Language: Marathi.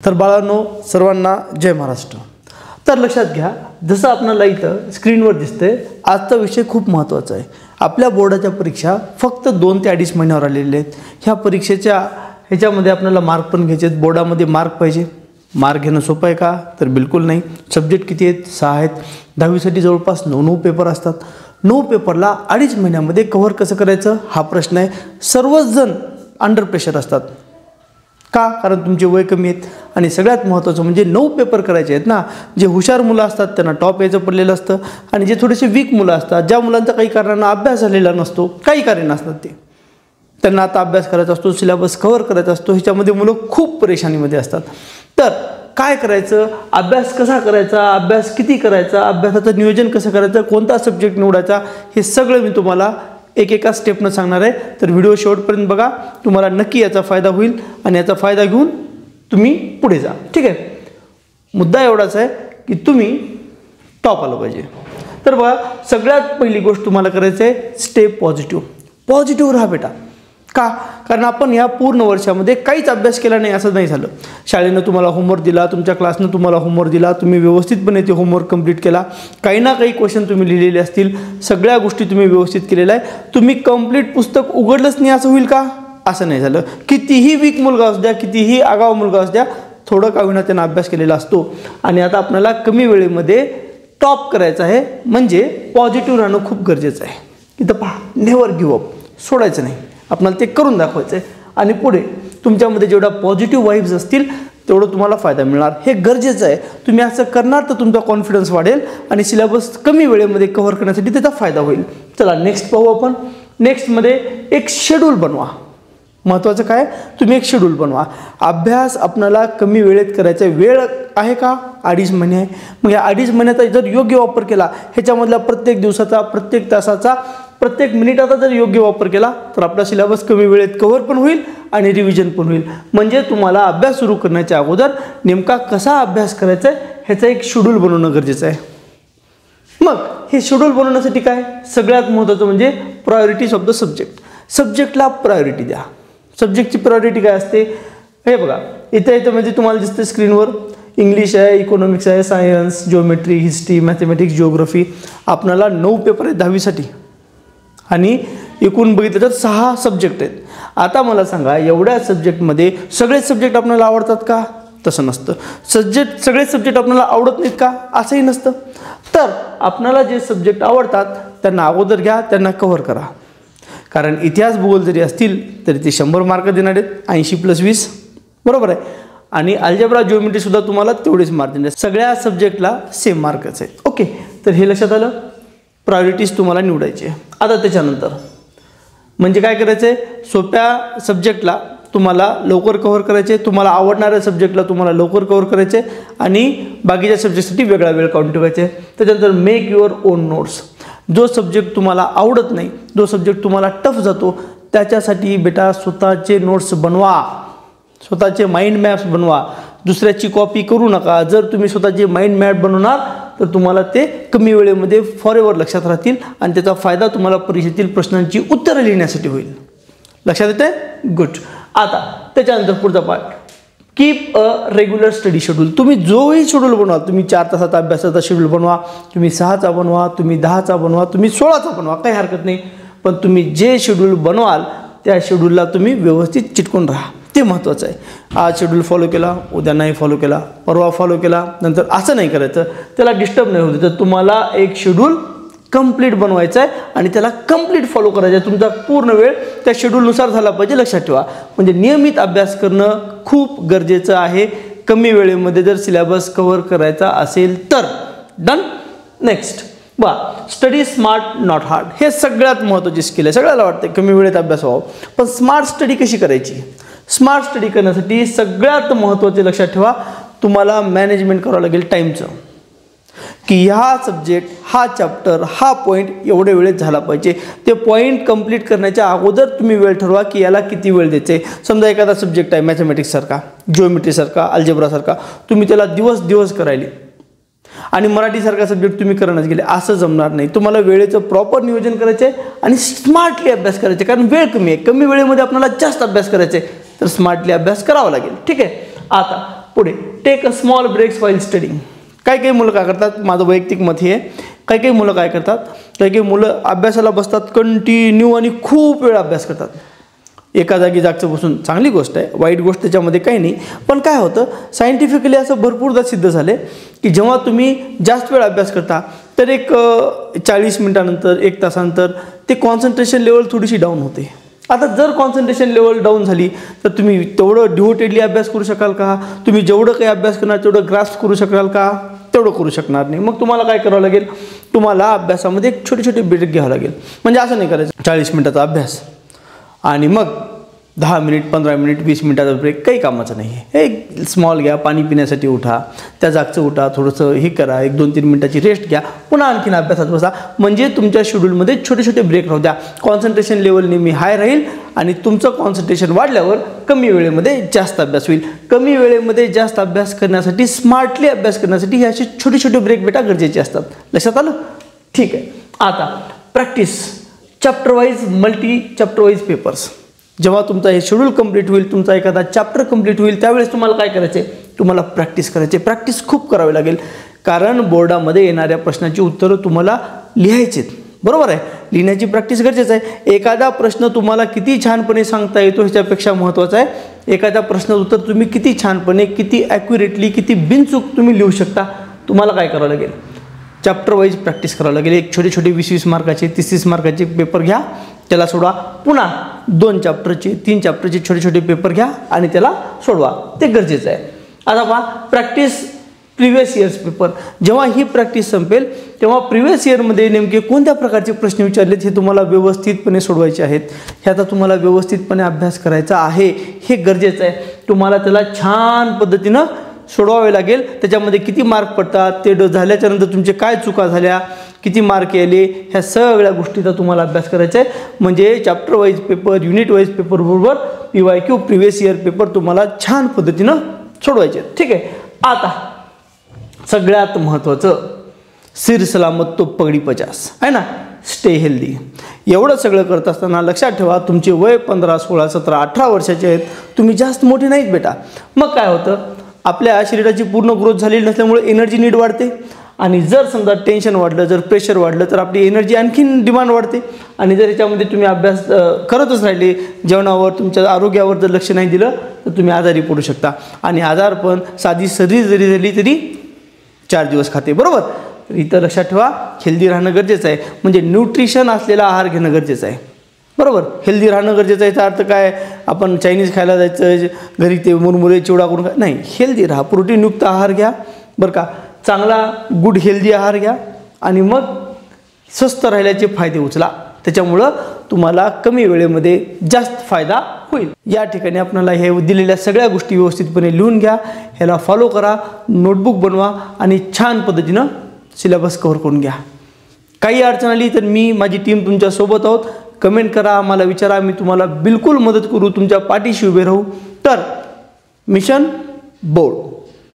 तर बाळांनो सर्वांना जय महाराष्ट्र। तर लक्षात घ्या, जसं आपल्याला इथं स्क्रीनवर दिसतंय, आजचा विषय खूप महत्त्वाचा आहे। आपल्या बोर्डाच्या परीक्षा फक्त 2 ते 2.5 महिन्यावर आलेल्या आहेत। ह्या परीक्षेच्या ह्याच्यामध्ये आपल्याला मार्क पण घ्यायचे आहेत। बोर्डामध्ये मार्क पाहिजे। मार्क घेणं सोपं आहे का? तर बिलकुल नाही। सब्जेक्ट किती आहेत? 6 आहेत। 10वी साठी जवळपास 9 पेपर असतात। 9 पेपरला 2.5 महिन्यामध्ये कव्हर कसं करायचं हा प्रश्न आहे। सर्वच जण अंडर प्रेशर असतात का? कारण तुमचे वय कमी आहेत आणि सगळ्यात महत्त्वाचं म्हणजे 9 पेपर करायचे आहेत ना। जे हुशार मुलं असतात त्यांना टॉप यायचं पडलेलं असतं आणि जे थोडेसे वीक मुलं असतात, ज्या मुलांचा काही कारणानं अभ्यास झालेला नसतो, काही कारण असतात ते, त्यांना आता अभ्यास करायचा असतो, सिलेबस कव्हर करायचा असतो, ह्याच्यामध्ये मुलं खूप परेशानीमध्ये असतात। तर काय करायचं? अभ्यास कसा करायचा? अभ्यास किती करायचा? अभ्यासाचं नियोजन कसं करायचं? कोणता सब्जेक्ट निवडायचा? हे सगळं मी तुम्हाला एका स्टेपनं सांगणार आहे। तर व्हिडिओ शेवटपर्यंत बघा, तुम्हाला नक्की याचा फायदा होईल आणि याचा फायदा घेऊन तुम्ही पुढे जा। ठीक आहे, मुद्दा एवढाच आहे की तुम्ही टॉप आलं पाहिजे। तर बघा, सगळ्यात पहिली गोष्ट तुम्हाला करायचं आहे, स्टे पॉझिटिव्ह। पॉझिटिव्ह राहा बेटा। का? कारण आपण या पूर्ण वर्षामध्ये काहीच अभ्यास केला नाही असं नाही झालं। शाळेनं तुम्हाला होमवर्क दिला, तुमच्या क्लासनं तुम्हाला होमवर्क दिला, तुम्ही व्यवस्थितपणे ते होमवर्क कंप्लीट केला, काही ना काही क्वेश्चन तुम्ही लिहिलेले असतील, सगळ्या गोष्टी तुम्ही व्यवस्थित केलेल्या आहे। तुम्ही कंप्लीट पुस्तक उघडलंच नाही असं होईल का? असं नाही झालं। कितीही वीक मुलगा असू द्या, कितीही आगाव मुलगा असू द्या, थोडं का होईना त्यानं अभ्यास केलेला असतो आणि आता आपल्याला कमी वेळेमध्ये टॉप करायचं आहे, म्हणजे पॉझिटिव्ह राहणं खूप गरजेचं आहे। इथं पहा, नेव्हर गिव्ह अप, सोडायचं नाही, आपल्याला ते करून दाखवायचं आहे आणि पुढे तुमच्यामध्ये जेवढा पॉझिटिव्ह वाइब्स असतील तेवढं तुम्हाला फायदा मिळणार, हे गरजेचं आहे। तुम्ही असं करणार तर तुमचा कॉन्फिडन्स वाढेल आणि सिलेबस कमी वेळेमध्ये कव्हर करण्यासाठी त्याचा फायदा होईल। चला नेक्स्ट पाहू आपण। नेक्स्टमध्ये एक शेड्यूल बनवा। महत्त्वाचं काय? तुम्ही एक शेड्यूल बनवा। अभ्यास आपल्याला कमी वेळेत करायचा वेळ आहे का? 2.5 महिने आहे। मग या 2.5 महिन्याचा जर योग्य वापर केला, ह्याच्यामधला प्रत्येक दिवसाचा, प्रत्येक तासाचा, प्रत्येक मिनिटाचा जर योग्य वापर केला तर आपला सिलेबस कमी वेळेत कव्हर पण होईल आणि रिव्हिजन पण होईल। म्हणजे तुम्हाला अभ्यास सुरू करण्याच्या अगोदर नेमका कसा अभ्यास करायचा आहे ह्याचा एक शेड्यूल बनवणं गरजेचं आहे। मग हे शेड्यूल बनवण्यासाठी काय? सगळ्यात महत्त्वाचं म्हणजे प्रायोरिटीज ऑफ द सब्जेक्ट। सब्जेक्टला प्रायोरिटी द्या। सब्जेक्टची प्रायोरिटी काय असते? हे बघा, इथं म्हणजे तुम्हाला दिसतं स्क्रीनवर, इंग्लिश आहे, इकॉनॉमिक्स आहे, science, geometry, history, mathematics, geography. आपल्याला 9 पेपर आहेत 10वी साठी आणि एकूण बघितलं तर 6 सब्जेक्ट आहेत। आता मला सांगा, एवढ्या सब्जेक्टमध्ये सगळे सब्जेक्ट आपल्याला आवडतात का? तसं नसतं। सगळे सब्जेक्ट आपल्याला आवडत नाहीत का? असंही नसतं। तर आपल्याला जे सब्जेक्ट आवडतात त्यांना अगोदर घ्या, त्यांना कव्हर करा। कारण इतिहास भूगोल जरी असतील तरी ते 100 मार्क देणार आहेत, 80 + 20, बरोबर आहे। आणि अल्जेब्रा, जिओमेट्री सुद्धा तुम्हाला तेवढेच मार्क देणार, सगळ्या सब्जेक्टला सेम मार्कच आहेत। ओके, तर हे लक्षात आलं। प्रायोरिटीज तुम्हाला निवडायची आहे। आता त्याच्यानंतर म्हणजे काय करायचं आहे? सोप्या सब्जेक्टला तुम्हाला लवकर कव्हर करायचे, तुम्हाला आवडणाऱ्या सब्जेक्टला तुम्हाला लवकर कव्हर करायचे आणि बाकीच्या सब्जेक्टसाठी वेगळा वेळ काढून ठेवायचे। त्याच्यानंतर मेक युअर ओन नोट्स। जो सब्जेक्ट तुम्हाला आवडत नाही, जो सब्जेक्ट तुम्हाला टफ जातो, त्याच्यासाठी बेटा स्वतःचे नोट्स बनवा, स्वतःचे माइंड मॅप्स बनवा। दुसऱ्याची कॉपी करू नका। जर तुम्ही स्वतःचे माइंड मॅप बनवणार तर तुम्हाला ते कमी वेळेमध्ये फॉरएव्हर लक्षात राहतील आणि त्याचा फायदा तुम्हाला परीक्षेतील प्रश्नांची उत्तरं लिहिण्यासाठी होईल। लक्षात येते? गुड। आता त्याच्यानंतर पुढचा part, keep a regular study schedule. तुम्ही जोही शेड्यूल बनवा, तुम्ही 4 तासाचा अभ्यासाचा शेड्यूल बनवा, तुम्ही 6चा बनवा, तुम्ही 10चा बनवा, तुम्ही 16चा बनवा, काही हरकत नाही। पण तुम्ही जे शेड्यूल बनवाल त्या शेड्यूलला तुम्ही व्यवस्थित चिटकून राहा, ते महत्त्वाचं आहे। आज शेड्यूल फॉलो केला, उद्या नाही फॉलो केला, परवा फॉलो केला, नंतर असं नाही करायचं, त्याला डिस्टर्ब नाही होतं। तर तुम्हाला एक शेड्यूल कंप्लीट बनवायचं आहे आणि त्याला कंप्लीट फॉलो करायचं आहे। तुमचा पूर्ण वेळ त्या शेड्यूलनुसार झाला पाहिजे, लक्षात ठेवा। म्हणजे नियमित अभ्यास करणं खूप गरजेचं आहे कमी वेळेमध्ये जर सिलेबस कव्हर करायचा असेल तर। डन। नेक्स्ट बा, स्टडी स्मार्ट नॉट हार्ड। हे सगळ्यात महत्त्वाची स्किल आहे। सगळ्याला वाटतं कमी वेळेत अभ्यास व्हावा, पण स्मार्ट स्टडी कशी करायची? स्मार्ट स्टडी करण्यासाठी सगळ्यात महत्त्वाचे लक्षात ठेवा, तुम्हाला मॅनेजमेंट करावं लागेल टाईमचं, की हा सब्जेक्ट, हा चॅप्टर, हा पॉईंट एवढे वेळेत झाला पाहिजे। ते पॉईंट कंप्लीट करण्याच्या अगोदर तुम्ही वेळ ठरवा की याला किती वेळ द्यायचे। समजा एखादा सब्जेक्ट आहे मॅथमॅटिक्ससारखा, जिओमेट्रीसारखा, अल्जेब्रासारखा, तुम्ही त्याला दिवस करायले आणि मराठीसारखा सब्जेक्ट तुम्ही करणंच गेले, असं जमणार नाही। तुम्हाला वेळेचं प्रॉपर नियोजन करायचं आहे आणि स्मार्टली अभ्यास करायचे, कारण वेळ कमी आहे। कमी वेळेमध्ये आपल्याला जास्त अभ्यास करायचा आहे तर स्मार्टली अभ्यास करावा लागेल। ठीक आहे। आता पुढे take a small breaks while studying. काही काही मुलं काय करतात, माझं वैयक्तिक मत हे आहे, काही काही मुलं काय करतात, काही काही मुलं अभ्यासाला बसतात कंटिन्यू आणि खूप वेळ अभ्यास करतात. एका जागी जागचं बसून चांगली गोष्ट आहे, वाईट गोष्ट त्याच्यामध्ये काही नाही. पण काय होतं, सायंटिफिकली असं भरपूरदा सिद्ध झालं की जेव्हा तुम्ही जास्त वेळ अभ्यास करता तर एक 40 मिनिटानंतर 1 तासानंतर ते कॉन्सन्ट्रेशन लेवल थोडीशी डाऊन होते. आता जर कॉन्सन्ट्रेशन लेवल डाऊन झाली तर तुम्ही तेवढं डिव्होटेडली अभ्यास करू शकाल का? तुम्ही जेवढं काही अभ्यास करणार तेवढं ग्रास्प करू शकाल का? तेवढं करू शकणार नाही. मग तुम्हाला काय करावं लागेल, तुम्हाला अभ्यासामध्ये एक छोटे छोटे ब्रेक घ्यावं लागेल. म्हणजे असं नाही करायचं 40 मिनिटाचा अभ्यास आणि मग 10 मिनिट 15 मिनिट 20 मिनिटाचा ब्रेक, काही कामाचं नाही आहे. एक स्मॉल घ्या, पाणी पिण्यासाठी उठा, त्या जागचं उठा, थोडंसं हे करा, 1-2-3 मिनिटाची रेस्ट घ्या, पुन्हा आणखीन अभ्यासात बसा. म्हणजे तुमच्या शेड्यूलमध्ये छोटे छोटे ब्रेक राहू द्या. कॉन्सन्ट्रेशन लेवल नेहमी हाय राहील आणि तुमचं कॉन्सन्ट्रेशन वाढल्यावर कमी वेळेमध्ये जास्त अभ्यास होईल. कमी वेळेमध्ये जास्त अभ्यास करण्यासाठी, स्मार्टली अभ्यास करण्यासाठी हे असे छोटे छोटे ब्रेक बेटा गरजेचे असतात. लक्षात आलं? ठीक आहे. आता practice chapter wise, multi chapter wise papers. जेव्हा तुमचा हे शेड्यूल कंप्लीट होईल, तुमचा एखादा चॅप्टर कंप्लीट होईल, त्यावेळेस तुम्हाला काय करायचे, तुम्हाला प्रॅक्टिस करायचे. प्रॅक्टिस खूप करावी लागेल, कारण बोर्डामध्ये येणाऱ्या प्रश्नाची उत्तरं तुम्हाला लिहायचीत. बरोबर आहे, लिहिण्याची प्रॅक्टिस गरजेचं आहे. एखादा प्रश्न तुम्हाला किती छानपणे सांगता येतो ह्याच्यापेक्षा महत्त्वाचं आहे एखादा प्रश्न उत्तर तुम्ही किती छानपणे, किती ॲक्युरेटली, किती बिनचूक तुम्ही लिहू शकता. तुम्हाला काय करावं लागेल, चॅप्टर वाईज प्रॅक्टिस करावं लागेल. एक छोटे छोटे 20-20 मार्काचे 30-30 मार्काचे पेपर घ्या, त्याला सोडवा. पुन्हा 2 चॅप्टरचे 3 चॅप्टरचे छोटे छोटे पेपर घ्या आणि त्याला सोडवा. ते गरजेचं आहे. आता पहा, प्रॅक्टिस प्रिव्हियस इयर्स पेपर. जेव्हा ही प्रॅक्टिस संपेल तेव्हा प्रिव्हियस इयरमध्ये नेमके कोणत्या प्रकारचे प्रश्न विचारलेत हे तुम्हाला व्यवस्थितपणे सोडवायचे आहेत. हे आता तुम्हाला व्यवस्थितपणे अभ्यास करायचा आहे, हे गरजेचं आहे. तुम्हाला त्याला छान पद्धतीनं सोडवावे लागेल. त्याच्यामध्ये किती मार्क पडतात, ते झाल्याच्या नंतर तुमचे काय चुका झाल्या, किती मार्क आले, ह्या सगळ्या गोष्टीचा तुम्हाला अभ्यास करायचा आहे. म्हणजे chapter wise paper, unit wise paper बरोबर PYQ प्रिव्हियस इयर पेपर तुम्हाला छान पद्धतीनं सोडवायचे. ठीक आहे. आता सगळ्यात महत्त्वाचं, सिर सलामत तो पगडी 50 आहे ना, स्टे हेल्दी. एवढं सगळं करत असताना लक्षात ठेवा, तुमचे वय 15, 16, 17, 18 वर्षाचे आहेत. तुम्ही जास्त मोठे नाहीत बेटा. मग काय होतं, आपल्या शरीराची पूर्ण ग्रोथ झालेली नसल्यामुळे एनर्जी नीड वाढते. आणि जर समजा टेन्शन वाढलं, जर प्रेशर वाढलं तर आपली एनर्जी आणखीन डिमांड वाढते. आणि जर याच्यामध्ये तुम्ही अभ्यास करतच राहिले, जेवणावर, तुमच्या आरोग्यावर जर लक्ष नाही दिलं तर तुम्ही आजारी पडू शकता. आणि आजार पण साधी सर्दी जरी झाली तरी 4 दिवस खाते. बरोबर. तर इथं लक्षात ठेवा, हेल्दी राहणं गरजेचं आहे. म्हणजे न्यूट्रिशन असलेला आहार घेणं गरजेचं आहे. बरोबर. हेल्दी राहणं गरजेचं आहे. याचा अर्थ काय, आपण चायनीज खायला जायचं, घरी ते मुरमुरे चिवडा करून नाही. हेल्दी राहा, प्रोटीनयुक्त आहार घ्या. बरं का, चांगला गुड हेल्दी आहार घ्या आणि मग स्वस्त राहिल्याचे फायदे उचला. त्याच्यामुळं तुम्हाला कमी वेळेमध्ये जास्त फायदा होईल. या ठिकाणी आपल्याला हे दिलेल्या सगळ्या गोष्टी व्यवस्थितपणे लिहून घ्या, ह्याला फॉलो करा, नोटबुक बनवा आणि छान पद्धतीनं सिलेबस कव्हर करून घ्या. काही अडचण आली तर मी, माझी टीम तुमच्यासोबत आहोत. कमेंट करा, आम्हाला विचारा, आम्ही तुम्हाला बिलकुल मदत करू, तुमच्या पाठीशी उभे राहू. तर मिशन बोर्ड.